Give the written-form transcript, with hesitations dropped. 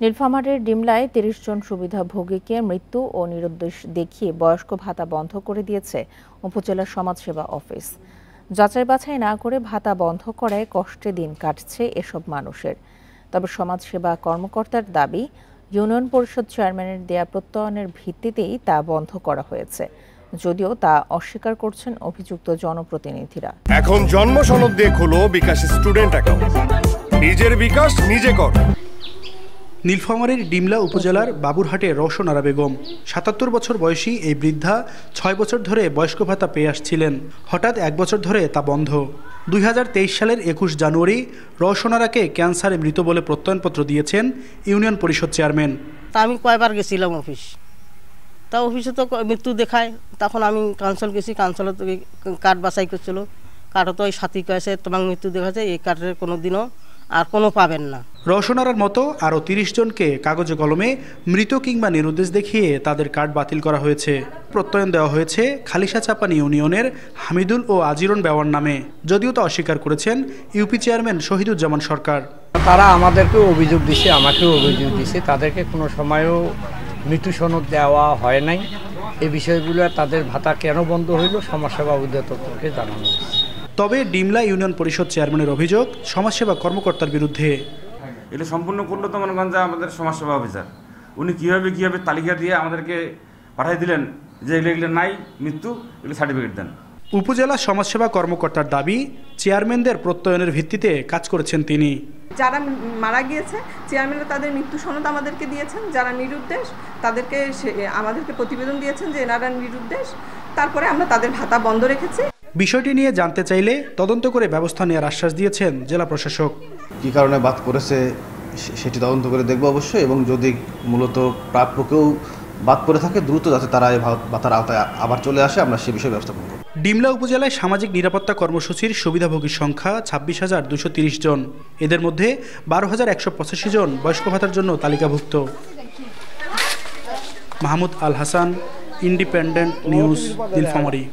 নীলফামারীর ডিমলায় ৩০ জন সুবিধাভোগীকে মৃত্যু ও নিরুদ্দেশ দেখিয়ে বয়স্ক ভাতা বন্ধ করে দিয়েছে উপজেলা সমাজসেবা অফিস। যাচাই বাছাই না করে ভাতা বন্ধ করায় কষ্টে দিন কাটছে এসব মানুষের। তবে সমাজসেবা কর্মকর্তার দাবি, ইউনিয়ন পরিষদ চেয়ারম্যানের দেয়া প্রত্যয়নের ভিত্তিতেই তা বন্ধ করা হয়েছে, যদিও তা অস্বীকার করছেন অভিযুক্ত জনপ্রতিনিধিরা। এখন জন্ম সনদ দিয়ে খোলো বিকাশ স্টুডেন্ট অ্যাকাউন্ট, নিজের বিকাশ নিজে কর। নীলফামারীর ডিমলা উপজেলার বাবুরহাটে রওশনারা বেগম ৭৭ বছর বয়সী এই বৃদ্ধা ৬ বছর ধরে বয়স্ক ভাতা পেয়ে আসছিলেন। হঠাৎ ১ বছর ধরে তা বন্ধ। ২০২৩ সালের ২১ জানুয়ারি রওশনারাকে ক্যান্সারে মৃত বলে প্রত্যয়নপত্র দিয়েছেন ইউনিয়ন পরিষদ চেয়ারম্যান। তা আমি কয়বার গেছিলাম তা অফিসে তো মৃত্যু দেখায়। তখন আমি কাউন্সিল গেছি, কাউন্সিলর থেকে কার্ড বাছাই করছিল। কার্ডও তো ওই সাথী কয়েছে তোমার মৃত্যু দেখাচ্ছে, এই কার্ডের কোনো দিনও আর কোনো পাবেন না। রওশনারার মতো আরও ৩০ জনকে কাগজে কলমে মৃত কিংবা নিরুদ্দেশ দেখিয়ে তাদের কার্ড বাতিল করা হয়েছে। প্রত্যয়ন দেওয়া হয়েছে খালিশাচাপানি ইউনিয়নের হামিদুল ও আজিরন বেওয়ার নামে, যদিও তা অস্বীকার করেছেন ইউপি চেয়ারম্যান শহীদুজ্জামান সরকার। তারা আমাদেরকেও অভিযোগ দিছে, আমাকেও অভিযোগ দিছে, তাদেরকে কোনো সময়ও মৃত্যু সনদ দেওয়া হয় নাই। এই বিষয়গুলো তাদের ভাতা কেন বন্ধ হইল সমাজসেবা অধিদপ্তরকে জানানো হয়েছে। তবে ডিমলা ইউনিয়ন পরিষদ চেয়ারম্যানের অভিযোগ সমাজসেবা কর্মকর্তার বিরুদ্ধে। এটা সম্পূর্ণ করলো তো মনে করেন যে আমাদের সমাজসেবা অফিসার, উনি কীভাবে তালিকা দিয়ে আমাদেরকে পাঠিয়ে দিলেন যে এগুলো নাই মৃত্যু, এগুলো সার্টিফিকেট দেন। উপজেলা সমাজসেবা কর্মকর্তার দাবি, চেয়ারম্যানদের প্রত্যয়নের ভিত্তিতে কাজ করেছেন তিনি। যারা মারা গিয়েছে চেয়ারম্যানরা তাদের মৃত্যু সনদ আমাদেরকে দিয়েছেন, যারা নিরুদ্দেশ তাদেরকে আমাদেরকে প্রতিবেদন দিয়েছেন যে এনারা নিরুদ্দেশ, তারপরে আমরা তাদের ভাতা বন্ধ রেখেছি। বিষয়টি নিয়ে জানতে চাইলে তদন্ত করে ব্যবস্থা নেওয়ার আশ্বাস দিয়েছেন জেলা প্রশাসক। কী কারণে বাদ করেছে সেটি তদন্ত করে দেখব অবশ্যই, এবং যদি মূলত প্রাপ্যকেও বাদ পড়ে থাকে দ্রুত যাতে তারা এই ভাতার আওতায় আবার চলে আসে, আমরা সে বিষয়ে ব্যবস্থা করব। ডিমলা উপজেলায় সামাজিক নিরাপত্তা কর্মসূচির সুবিধাভোগীর সংখ্যা ২৬,২৩০ জন। এদের মধ্যে ১২,১৮৫ জন বয়স্ক ভাতার জন্য তালিকাভুক্ত। Mahmud Al Hasan, independent news, Nilphamari.